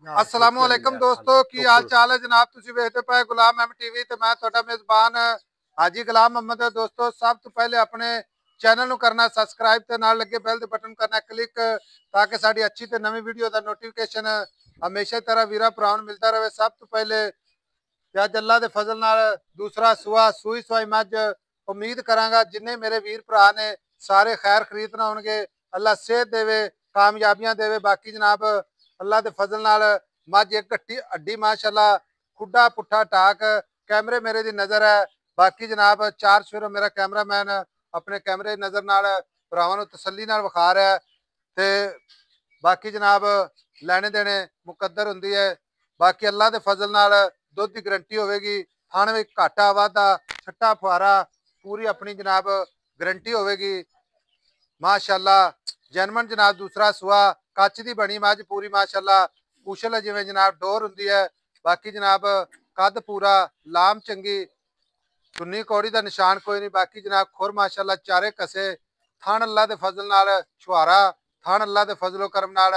अस्सलाम वालेकुम दोस्तों की हाल चाल है जनाब ਤੁਸੀਂ ਵੇਖਦੇ ਪਏ ਗੁਲਾਮ ਐਮ ਟੀਵੀ ਤੇ ਮੈਂ ਤੁਹਾਡਾ ਮੇਜ਼ਬਾਨ ਹਾਜੀ ਗੁਲਾਮ ਮੁਹੰਮਦ ਹੈ ਦੋਸਤੋ ਸਭ ਤੋਂ ਪਹਿਲੇ ਆਪਣੇ ਚੈਨਲ ਨੂੰ ਕਰਨਾ ਸਬਸਕ੍ਰਾਈਬ ਤੇ ਨਾਲ ਲੱਗੇ ਬੈਲ ਦੇ ਬਟਨ ਕਰਨਾ ਕਲਿੱਕ ਤਾਂ ਕਿ ਸਾਡੀ ਅੱਛੀ ਤੇ ਨਵੀਂ ਵੀਡੀਓ ਦਾ ਨੋਟੀਫਿਕੇਸ਼ਨ ਹਮੇਸ਼ਾ ਤਰ੍ਹਾਂ ਵੀਰਾ ਭਰਾਵਾਂ ਨੂੰ ਮਿਲਦਾ ਰਹੇ ਸਭ ਤੋਂ ਪਹਿਲੇ ਤੇ ਅੱਜ ਅੱਲਾ ਦੇ ਫਜ਼ਲ ਨਾਲ ਦੂਸਰਾ ਸੂਆ ਸੂਈ ਸਵਾਈ ਮੱਝ ਉਮੀਦ ਕਰਾਂਗਾ ਜਿੰਨੇ ਮੇਰੇ ਵੀਰ ਭਰਾ ਨੇ ਸਾਰੇ ਖੈਰ ਖਰੀਦਣਾ ਹੋਣਗੇ ਅੱਲਾ ਸਿਹਤ ਦੇਵੇ ਕਾਮਯਾਬੀਆਂ ਦੇਵੇ ਬਾਕੀ ਜਨਾਬ अल्लाह के फजल नाल मझ एक घट्टी अड्डी माशाल्लाह खुडा पुट्ठा टाक कैमरे मेरे दी नज़र है बाकी जनाब चार सवेरों मेरा कैमरामैन अपने कैमरे नज़र नाल भरावां नूं तसल्ली नाल विखा रहा है ते बाकी जनाब लैने देने मुकद्दर हुंदी है बाकी अल्लाह के फजल नाल दुध की गारंटी होगी थाने में घाटा वाधा छट्टा फुआरा पूरी अपनी जनाब गारंटी होगी माशाल्लाह जैनमन जनाब दूसरा सुआ ਕੱਚ ਦੀ ਬਣੀ ਮੱਝ ਪੂਰੀ ਮਾਸ਼ਾਅੱਲਾ ਕੁਸ਼ਲ ਜਿਵੇਂ ਜਨਾਬ ਡੋਰ ਹੁੰਦੀ ਹੈ ਬਾਕੀ ਜਨਾਬ ਕੱਦ ਪੂਰਾ ਲਾਮ ਚੰਗੀ ਸੁੰਨੀ ਕੌੜੀ ਦਾ ਨਿਸ਼ਾਨ ਕੋਈ ਨਹੀਂ ਬਾਕੀ ਜਨਾਬ ਖੁਰ ਮਾਸ਼ਾਅੱਲਾ ਚਾਰੇ ਕਸੇ ਥਣ ਅੱਲਾ ਦੇ ਫਜ਼ਲ ਨਾਲ ਛੁਹਾਰਾ ਥਣ ਅੱਲਾ ਦੇ ਫਜ਼ਲੋ ਕਰਮ ਨਾਲ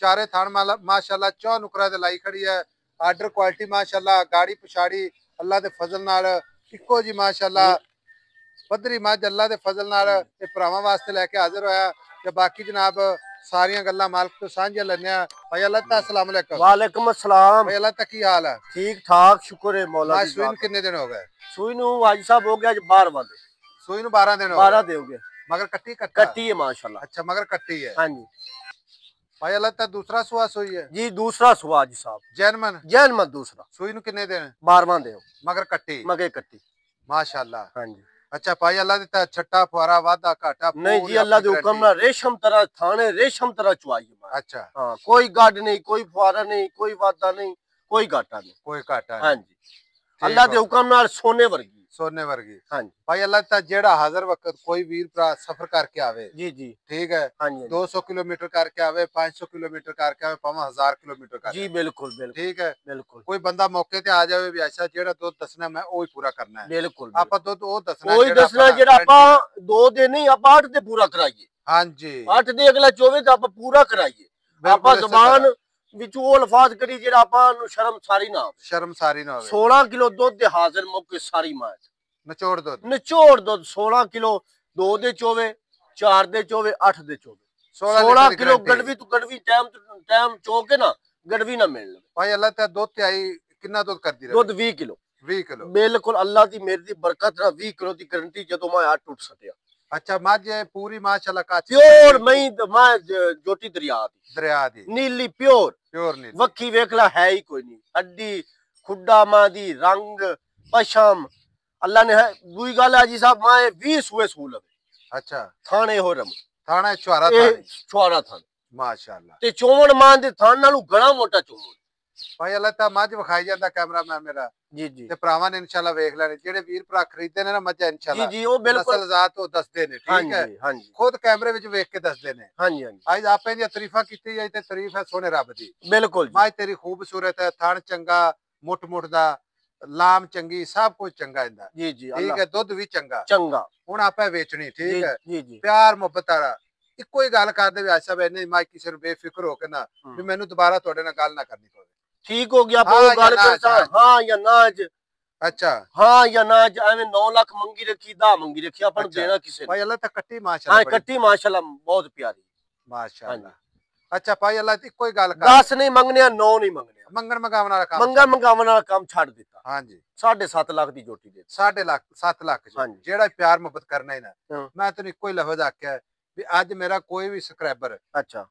ਚਾਰੇ ਥਣ ਮਾਸ਼ਾਅੱਲਾ ਚੌ ਨੁਕਰਾ ਦੇ ਲਾਈ ਖੜੀ ਹੈ ਆਰਡਰ ਕੁਆਲਿਟੀ ਮਾਸ਼ਾਅੱਲਾ ਗਾੜੀ ਪਛਾੜੀ ਅੱਲਾ ਦੇ ਫਜ਼ਲ ਨਾਲ ਇੱਕੋ ਜੀ ਮਾਸ਼ਾਅੱਲਾ ਪੱਧਰੀ ਮੱਝ ਅੱਲਾ ਦੇ ਫਜ਼ਲ ਨਾਲ ਇਹ ਭਰਾਵਾਂ ਵਾਸਤੇ ਲੈ ਕੇ ਹਾਜ਼ਰ ਹੋਇਆ ਤੇ ਬਾਕੀ ਜਨਾਬ सारियां गल्लां मालक तो सांझियां लन्ने भाई अल्लाह अस्सलाम वालेकुम वालेकुम अस्सलाम भाई अल्लाह की हाल है ठीक ठाक शुक्र है मौला दी सुई कितने दिन हो गए सुई नु आज साहब हो गया 12 दिन सुई नु 12 दिन हो 12 दिन हो गए मगर कट्टी है माशाल्लाह अच्छा मगर कट्टी है हां जी भाई अल्लाह दूसरा सुआ सुई है जी दूसरा सुआ जी साहब जैनमन दूसरा सुई नु कितने दिन 12वां दिन मगर कट्टी माशाल्लाह हां जी अच्छा भाई अल्लाह दी छट्टा फुआरा वादा घाटा नहीं जी अल्लाह दे हुक्म ना रेशम तरह थाने रेशम तरह चुआई अच्छा हां कोई गाड नहीं कोई फुआरा नहीं कोई वादा नहीं कोई घाटा नहीं हां जी अल्लाह दे हुक्म नाल सोने वर्गी हां जी भाई अल्लाह जेड़ा हाजिर वक्त कोई वीर भरा सफर करके आवे जी जी ठीक है हां जी 200 किलोमीटर करके आवे 500 किलोमीटर करके आवे 1000 किलोमीटर करके जी बिल्कुल ठीक है बिल्कुल कोई बंदा मौके ते आ जावे भी ऐसा जेड़ा दुध दसना मैं ओही पूरा करना है बिल्कुल आपा दुध ओ दसना ओही दसना जेड़ा आपा 2 दे नहीं आपा 8 दे पूरा कराइए हां जी 8 दे अगला 24 ते आपा पूरा कराइए आपा जुबान विच वो अल्फाज करी जेड़ा आपा नु शर्मसारी ना होवे 16 किलो दुध दे हाजिर मौके सारी मां निचोड़ दुध 16 किलो 2 दे 24 4 दे 24 8 दे 24 16 किलो गड़वी तो गड़वी टाइम चौके ना गड़वी ना मिल भाई अल्लाह ते दुध ते आई कितना दुध कर दी दुध 20 किलो बिल्कुल अल्लाह दी मेरी दी बरकत ना 20 किलो दी गारंटी जदों मैं आ टूट सकिया अच्छा मझ पूरी माशाल्लाह काची प्योर मैं जोटी दरिया दी नीली प्योर नीली वक्की वेखला है ही कोई नहीं हड्डी खुड्डा मां दी रंग पशम अल्लाह ने है दूई गल है जी साहब मैं 20 सुए सूल अच्छा थाने हो रम थाना छुआरा थान माशाल्लाह ते चोमन मान दे थान नालू घणा मोटा चोमन भाई अल्लाह ता मझ विखाई जांदा कैमरामैन मेरा जी जी ते भरावां ने इंशाल्लाह वेख लेने जेड़े वीर भरा खरीददे ने ना मझां इंशाल्लाह जी जी ओ बिल्कुल नस्ल जात ओ दसदे ने ठीक है हां जी खुद कैमरे विच वेख के दसदे ने हां जी आज आपे दी तारीफां कीती जाए ते तारीफ है सोने रब दी बिल्कुल मझ तेरी खूबसूरत है थान चंगा मुट दा लाम चंगी सब कुछ चंगा इंदा जी जी ठीक है दुध भी चंगा हुण आपे बेचनी ठीक है जी जी प्यार मोहब्बत वाला इक्को ही गल करदे वी आशा बहने मैं किसी नु बेफिक्र होके ना भी मैनू दोबारा तुहाडे नाल गल ना करनी पवे ठीक हो गया वो गल करता हां या ना अच्छा हां या ना एवें 9 लाख मंगी रखी 10 मंगी रखी अपन देना किसे भाई अल्लाह ता कट्टी माशाल्लाह हां कट्टी माशाल्लाह बहुत प्यारी माशाल्लाह अच्छा भाई अल्लाह ती कोई गल कर 10 नहीं मंगने 9 नहीं मंगने मंगन मंगावन वाला काम छाड़ दिता हां जी 7.5 लाख दी जोटी दे 7 लाख जेड़ा प्यार मोहब्बत करना है ना मैं तेन इको ही लफ्ज आख्या भी आज मेरा कोई भी सब्सक्राइबर अच्छा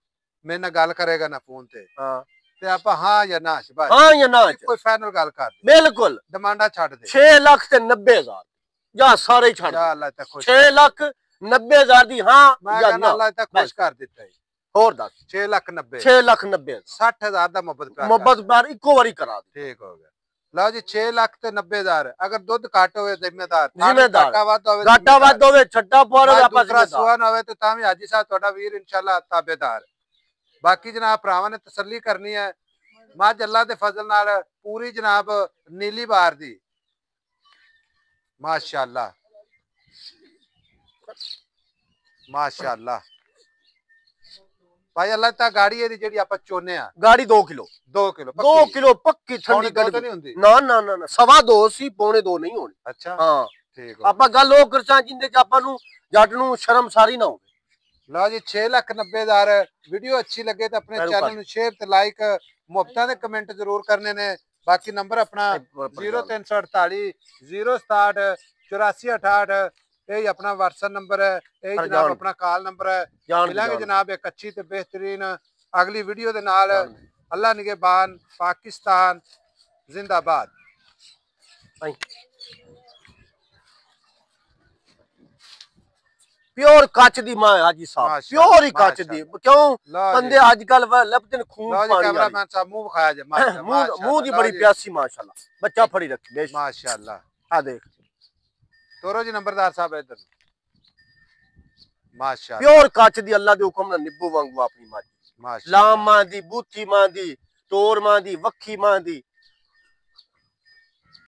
मेरे नाल गल करेगा ना फोन ते हां ते आपा हां या ना बस हां या ना कोई फाइनल गल कर बिल्कुल डिमांडा छाड़ दे 6 लाख ते 90,000 जा सारे छाड़ या अल्लाह ता खुश 6 लाख 90,000 दी हां या ना अल्लाह ता खुश कर दिता है और दस 6 लाख 90 60,000 दा मोहब्बत प्यार इको वारी करा दे ठीक हो गया लो जी 6 लाख ते 90,000 अगर दुध घट होवे जिम्मेदार घाटा वाद होवे छट्टा पार दूसरा सुआ ना होवे तो तां भी हाजी साहब ਤੁਹਾਡਾ ਵੀਰ इंशाल्लाह ताबेदार बाकी जनाब भरावां ने तसल्ली करनी है मझ अल्लाह दे फजल नाल पूरी जनाब नीली बार दी माशाल्लाह माशाल्लाह भाई अल्लाह ता गाड़ी है जेडी आप चोने आ गाड़ी 2 किलो 2 ਕਿਲੋ 2 ਕਿਲੋ ਪੱਕੀ ਠੰਡੀ ਕੱਢ ਕੱਢ ਨਹੀਂ ਹੁੰਦੀ ਨਾ ਨਾ ਨਾ ਨਾ, 2.5 ਸੀ, 2.25 ਨਹੀਂ ਹੋਣੀ। ਅੱਛਾ ਹਾਂ ਠੀਕ ਆਪਾਂ ਗੱਲ ਉਹ ਕਰਸਾਂ ਜਿੰਦੇ ਚ ਆਪਾਂ ਨੂੰ ਜੱਟ ਨੂੰ ਸ਼ਰਮ ਸਾਰੀ ਨਾ ਹੋਵੇ। ਲਓ ਜੀ 6,90,000 ਵੀਡੀਓ ਅੱਛੀ ਲੱਗੇ ਤਾਂ ਆਪਣੇ ਚੈਨਲ ਨੂੰ ਸ਼ੇਅਰ ਤੇ ਲਾਈਕ ਮੁਫਤਾਂ ਦੇ ਕਮੈਂਟ ਜ਼ਰੂਰ ਕਰਨੇ ਨੇ। ਬਾਕੀ ਨੰਬਰ ਆਪਣਾ 0348 067 8468 ਇਹ ਆਪਣਾ WhatsApp ਨੰਬਰ ਹੈ, ਇਹ ਜਨਾਬ ਆਪਣਾ ਕਾਲ ਨੰਬਰ ਹੈ। ਮਿਲਾਂਗੇ ਜਨਾਬ ਇੱਕ ਅੱਛੀ ਤੇ ਬਿਹਤਰੀਨ ਅਗਲੀ ਵੀਡੀਓ ਦੇ ਨਾਲ। ਅੱਲਾ ਨਿਗਹਿਬਾਨ, ਪਾਕਿस्तान जिंदाबाद। प्योर कच दी मां हाजी साहब, प्योर ही कच दी। क्यों बंदे आजकल लभदे न खून पानी वाले। कैमरामैन साहब मुंह खाया जे माशाल्लाह, मुंह दी बड़ी प्यासी माशाल्लाह, बच्चा फड़ी रखी माशाल्लाह। आ देख तोरो जी नंबरदार साहब इधर माशाल्लाह, प्योर कच दी अल्लाह दे हुक्म नाल निब्बू वांगू अपनी मां, लाम मां दी, बूथी मां दी, टोर मां दी, वक्खी मां दी।